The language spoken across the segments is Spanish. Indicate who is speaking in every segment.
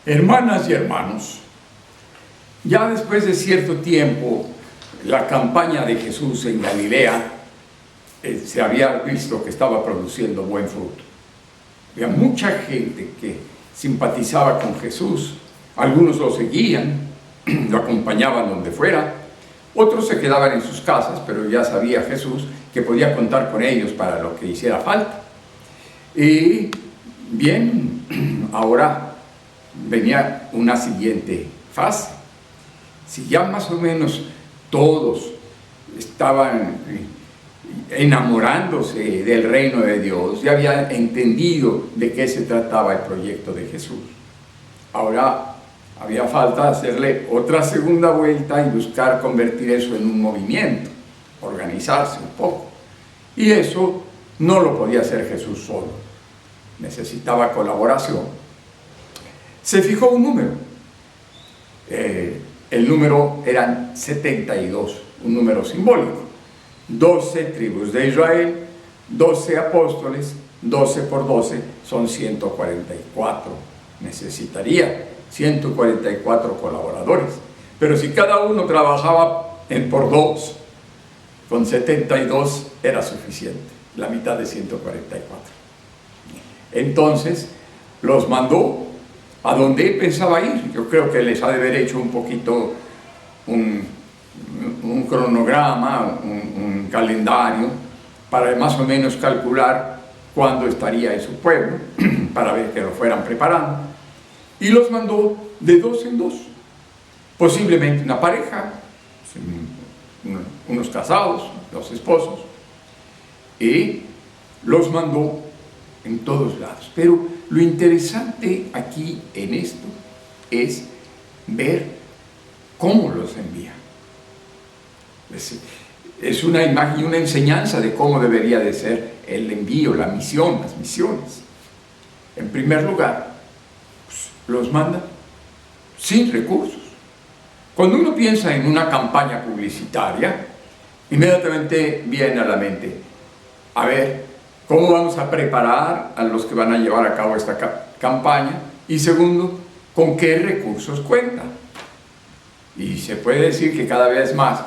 Speaker 1: Hermanas y hermanos, ya después de cierto tiempo, la campaña de Jesús en Galilea se había visto que estaba produciendo buen fruto. Había mucha gente que simpatizaba con Jesús, algunos lo seguían, lo acompañaban donde fuera, otros se quedaban en sus casas, pero ya sabía Jesús que podía contar con ellos para lo que hiciera falta. Y bien, ahora venía una siguiente fase. Si ya más o menos todos estaban enamorándose del reino de Dios, ya habían entendido de qué se trataba el proyecto de Jesús. Ahora había falta hacerle otra segunda vuelta y buscar convertir eso en un movimiento, organizarse un poco. Y eso no lo podía hacer Jesús solo, necesitaba colaboración. Se fijó un número, el número eran 72, un número simbólico. 12 tribus de Israel, 12 apóstoles, 12 por 12 son 144. Necesitaría 144 colaboradores. Pero si cada uno trabajaba por 2, con 72 era suficiente, la mitad de 144. Entonces los mandó a donde él pensaba ir. Yo creo que les ha de haber hecho un poquito un cronograma, un calendario, para más o menos calcular cuándo estaría en su pueblo, para ver que lo fueran preparando. Y los mandó de 2 en 2, posiblemente una pareja, unos casados, 2 esposos, y los mandó en todos lados. Pero lo interesante aquí en esto es ver cómo los envía. Es una imagen y una enseñanza de cómo debería de ser el envío, la misión, las misiones. En primer lugar, pues, los manda sin recursos. Cuando uno piensa en una campaña publicitaria, inmediatamente viene a la mente, a ver, ¿cómo vamos a preparar a los que van a llevar a cabo esta campaña? Y segundo, ¿con qué recursos cuenta? Y se puede decir que cada vez más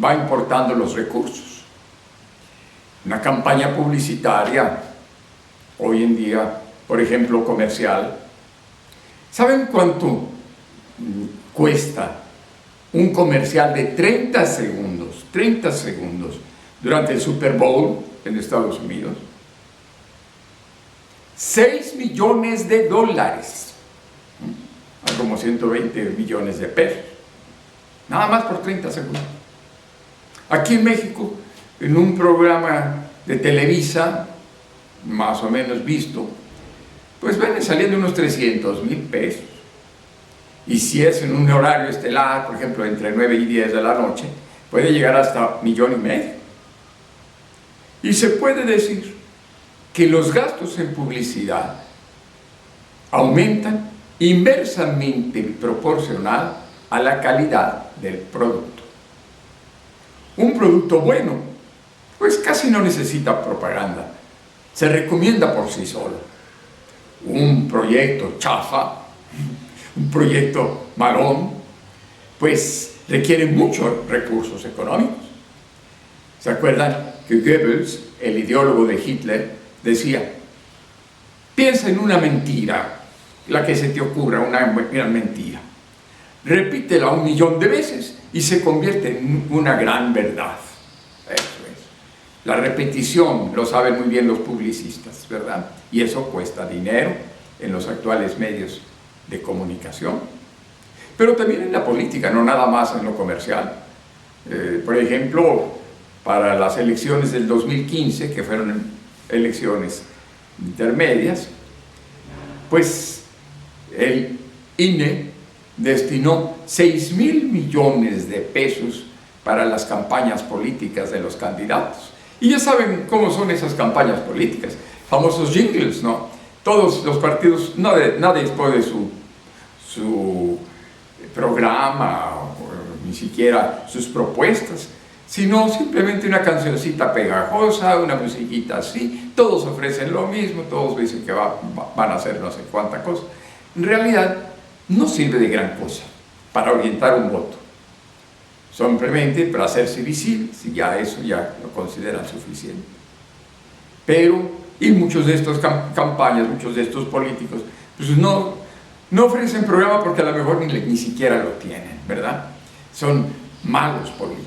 Speaker 1: va importando los recursos. Una campaña publicitaria, hoy en día, por ejemplo, comercial, ¿saben cuánto cuesta un comercial de 30 segundos durante el Super Bowl en Estados Unidos? $6 millones, como 120 millones de pesos, nada más por 30 segundos. Aquí en México, en un programa de Televisa, más o menos visto, pues vienen saliendo unos 300,000 pesos. Y si es en un horario estelar, por ejemplo, entre 9 y 10 de la noche, puede llegar hasta $1,5 millones. Y se puede decir que los gastos en publicidad aumentan inversamente proporcional a la calidad del producto. Un producto bueno, pues casi no necesita propaganda, se recomienda por sí solo. Un proyecto chafa, un proyecto malón, pues requiere muchos recursos económicos. ¿Se acuerdan que Goebbels, el ideólogo de Hitler, decía: piensa en una mentira, la que se te ocurra, una mentira, repítela 1 millón de veces y se convierte en una gran verdad. Eso es. La repetición, lo saben muy bien los publicistas, ¿verdad? Y eso cuesta dinero en los actuales medios de comunicación. Pero también en la política, no nada más en lo comercial. Por ejemplo, para las elecciones del 2015, que fueron elecciones intermedias, pues el INE destinó 6,000 millones de pesos para las campañas políticas de los candidatos. Y ya saben cómo son esas campañas políticas, famosos jingles, ¿no? Todos los partidos, nadie expone su programa, o ni siquiera sus propuestas, sino simplemente una cancioncita pegajosa, una musiquita así. Todos ofrecen lo mismo, todos dicen que van a hacer no sé cuánta cosa. En realidad, no sirve de gran cosa para orientar un voto. Simplemente para hacerse visibles, y ya eso ya lo consideran suficiente. Pero, y muchos de estos campañas, muchos de estos políticos, pues no ofrecen programa porque a lo mejor ni siquiera lo tienen, ¿verdad? Son malos políticos.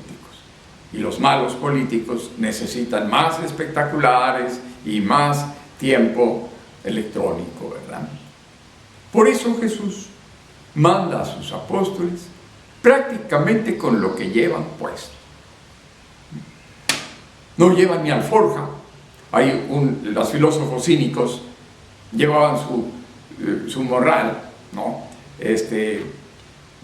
Speaker 1: Y los malos políticos necesitan más espectaculares y más tiempo electrónico, ¿verdad? Por eso Jesús manda a sus apóstoles prácticamente con lo que llevan puesto. No llevan ni alforja. Los filósofos cínicos llevaban su morral, ¿no?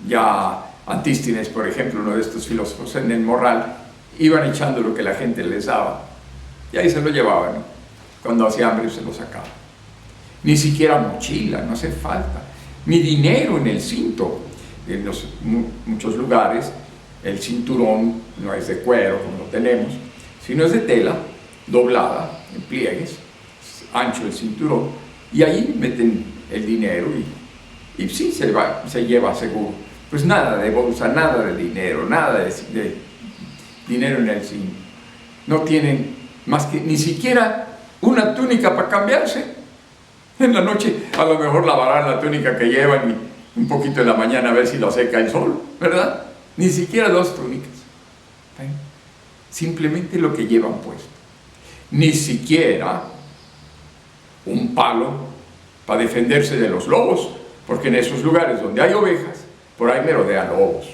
Speaker 1: Ya Antístenes, por ejemplo, uno de estos filósofos, en el morral iban echando lo que la gente les daba y ahí se lo llevaban, ¿no? Cuando hacía hambre se lo sacaban. Ni siquiera mochila, no hace falta, ni dinero en el cinto. En muchos lugares el cinturón no es de cuero como lo tenemos, sino es de tela doblada en pliegues, ancho el cinturón, y ahí meten el dinero y sí se lleva seguro. Pues nada de bolsa, nada de dinero, nada de dinero en el cinto. No tienen más que ni siquiera una túnica para cambiarse. En la noche a lo mejor lavarán la túnica que llevan y un poquito en la mañana a ver si lo seca el sol, ¿verdad? Ni siquiera 2 túnicas. ¿Sí? Simplemente lo que llevan puesto. Ni siquiera un palo para defenderse de los lobos, porque en esos lugares donde hay ovejas, por ahí merodean lobos.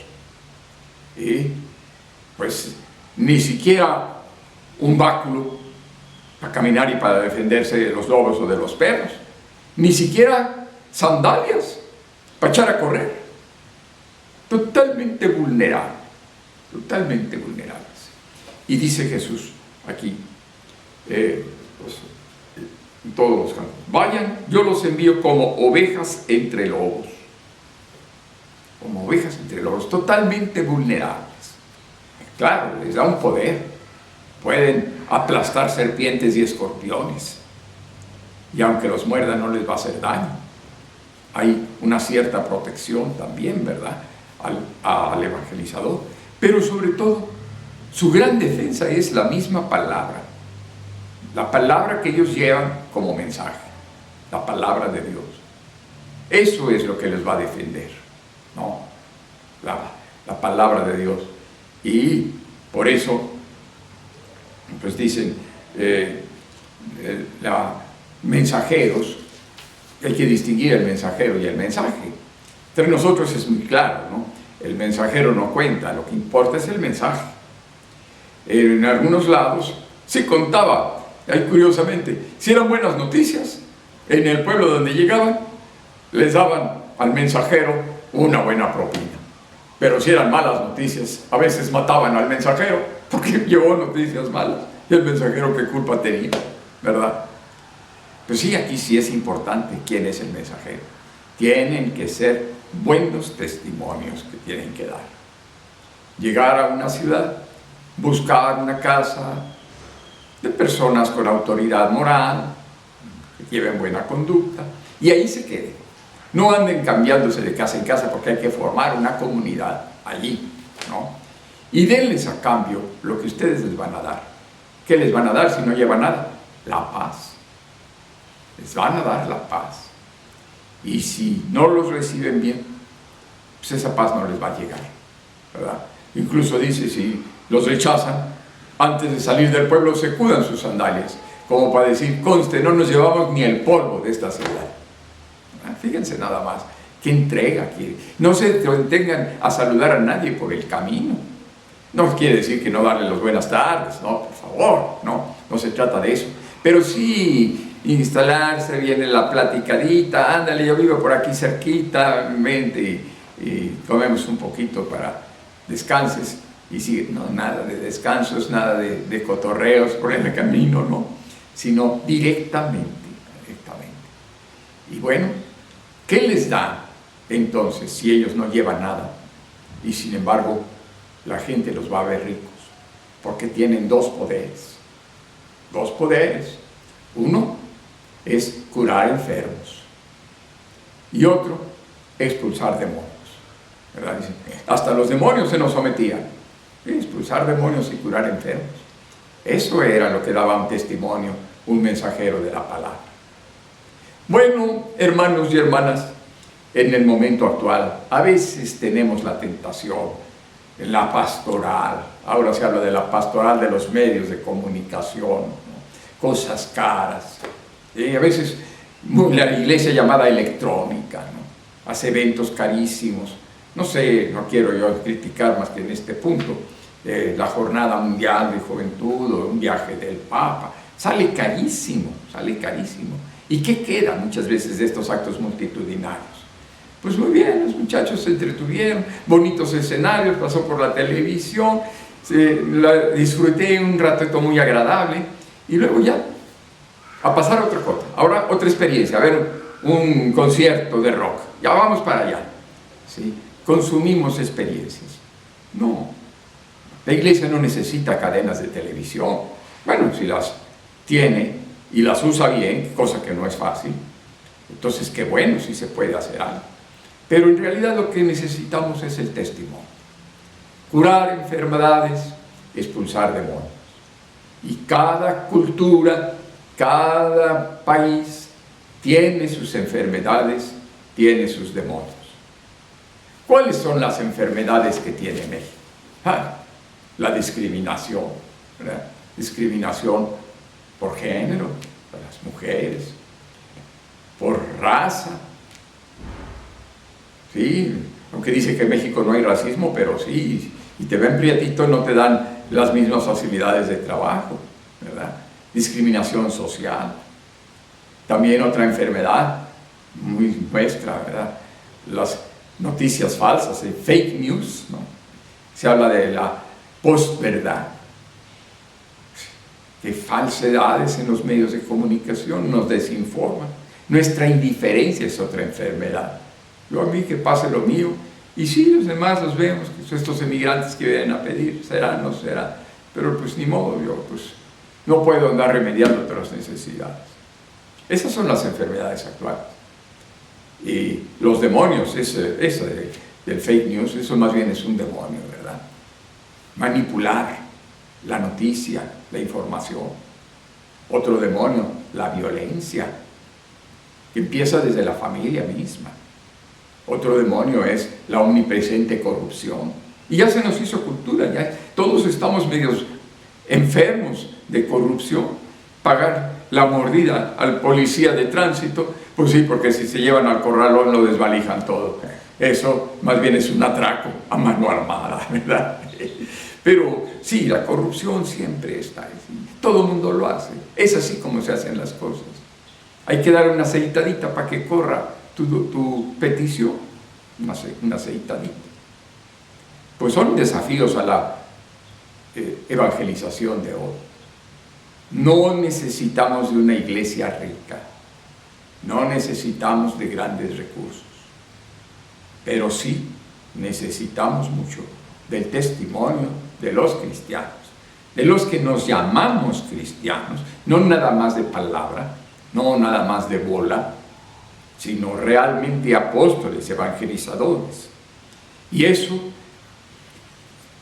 Speaker 1: Y pues ni siquiera un báculo para caminar y para defenderse de los lobos o de los perros. Ni siquiera sandalias para echar a correr. Totalmente vulnerables. Totalmente vulnerables. Y dice Jesús aquí, en todos los campos: vayan, yo los envío como ovejas entre lobos. Como ovejas entre lobos, totalmente vulnerables. Claro, les da un poder. Pueden aplastar serpientes y escorpiones. Y aunque los muerdan no les va a hacer daño. Hay una cierta protección también, ¿verdad?, al evangelizador. Pero sobre todo, su gran defensa es la misma palabra. La palabra que ellos llevan como mensaje. La palabra de Dios. Eso es lo que les va a defender, ¿no? La palabra de Dios. Y por eso, pues dicen, mensajeros, hay que distinguir el mensajero y el mensaje. Entre nosotros es muy claro, ¿no? El mensajero no cuenta, lo que importa es el mensaje. En algunos lados se contaba, curiosamente, si eran buenas noticias, en el pueblo donde llegaban, les daban al mensajero una buena propina. Pero si eran malas noticias, a veces mataban al mensajero porque llevó noticias malas. Y el mensajero, ¿qué culpa tenía? ¿Verdad? Pues sí, aquí sí es importante quién es el mensajero. Tienen que ser buenos testimonios que tienen que dar. Llegar a una ciudad, buscar una casa de personas con autoridad moral, que lleven buena conducta, y ahí se queden. No anden cambiándose de casa en casa porque hay que formar una comunidad allí, ¿no? Y denles a cambio lo que ustedes les van a dar. ¿Qué les van a dar si no llevan nada? La paz. Les van a dar la paz. Y si no los reciben bien, pues esa paz no les va a llegar, ¿verdad? Incluso dice, si los rechazan, antes de salir del pueblo se cuidan sus sandalias, como para decir, conste, no nos llevamos ni el polvo de esta ciudad. Fíjense nada más, qué entrega quiere. No se detengan a saludar a nadie por el camino. No quiere decir que no darle las buenas tardes, no, por favor, no se trata de eso. Pero sí instalarse, viene la platicadita, ándale, yo vivo por aquí cerquita, vente y comemos un poquito para descanses. Y sí, no, nada de descansos, nada de cotorreos por el camino, no, sino directamente. Y bueno, ¿qué les da entonces si ellos no llevan nada? Y sin embargo, la gente los va a ver ricos, porque tienen 2 poderes. 2 poderes. Uno es curar enfermos. Y otro expulsar demonios, ¿verdad? Hasta los demonios se nos sometían. Expulsar demonios y curar enfermos. Eso era lo que daba un testimonio, un mensajero de la palabra. Bueno, hermanos y hermanas, en el momento actual, a veces tenemos la tentación, en la pastoral, ahora se habla de la pastoral de los medios de comunicación, ¿no? Cosas caras, a veces la iglesia llamada electrónica, ¿no? Hace eventos carísimos, no sé, no quiero yo criticar más que en este punto, la jornada mundial de juventud o un viaje del Papa, sale carísimo, ¿y qué queda muchas veces de estos actos multitudinarios? Pues muy bien, los muchachos se entretuvieron, bonitos escenarios, pasó por la televisión, disfruté un rato muy agradable y luego ya, a pasar otra cosa, ahora otra experiencia, a ver un concierto de rock, ya vamos para allá, ¿sí? Consumimos experiencias. No, la iglesia no necesita cadenas de televisión, bueno, si las tiene y las usa bien, cosa que no es fácil, entonces qué bueno si se puede hacer algo. Pero en realidad lo que necesitamos es el testimonio. Curar enfermedades, expulsar demonios. Y cada cultura, cada país tiene sus enfermedades, tiene sus demonios. ¿Cuáles son las enfermedades que tiene México? La discriminación, ¿verdad? Discriminación por género, por las mujeres, por raza. Sí, aunque dice que en México no hay racismo, pero sí, y te ven prietito, no te dan las mismas facilidades de trabajo, ¿verdad? Discriminación social. También otra enfermedad muy nuestra, ¿verdad? Las noticias falsas, el fake news, ¿no? Se habla de la posverdad. Que falsedades en los medios de comunicación nos desinforman. Nuestra indiferencia es otra enfermedad. Yo a mí que pase lo mío, y sí, los demás los vemos, que son estos emigrantes que vienen a pedir, será, no será, pero pues ni modo, yo pues no puedo andar remediando otras necesidades. Esas son las enfermedades actuales. Y los demonios, eso del fake news, eso más bien es un demonio, ¿verdad? Manipular la noticia, la información. Otro demonio, la violencia, que empieza desde la familia misma. Otro demonio es la omnipresente corrupción. Y ya se nos hizo cultura, ya todos estamos medios enfermos de corrupción. Pagar la mordida al policía de tránsito, pues sí, porque si se llevan al corralón lo desvalijan todo. Eso más bien es un atraco a mano armada, ¿verdad? Pero sí, la corrupción siempre está, todo el mundo lo hace. Es así como se hacen las cosas. Hay que dar una aceitadita para que corra tu petición, una aceitadita. Pues son desafíos a la evangelización de hoy. No necesitamos de una iglesia rica, no necesitamos de grandes recursos, pero sí necesitamos mucho del testimonio de los cristianos, de los que nos llamamos cristianos, no nada más de palabra, no nada más de bola, sino realmente apóstoles, evangelizadores. Y eso,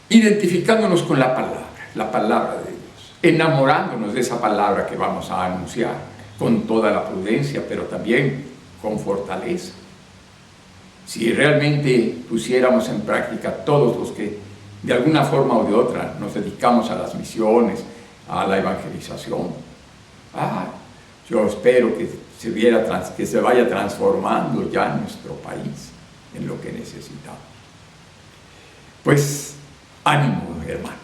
Speaker 1: identificándonos con la palabra de Dios, enamorándonos de esa palabra que vamos a anunciar, con toda la prudencia, pero también con fortaleza. Si realmente pusiéramos en práctica todos los que de alguna forma o de otra nos dedicamos a las misiones, a la evangelización, yo espero que se vaya transformando ya nuestro país en lo que necesitamos. Pues ánimo, hermano.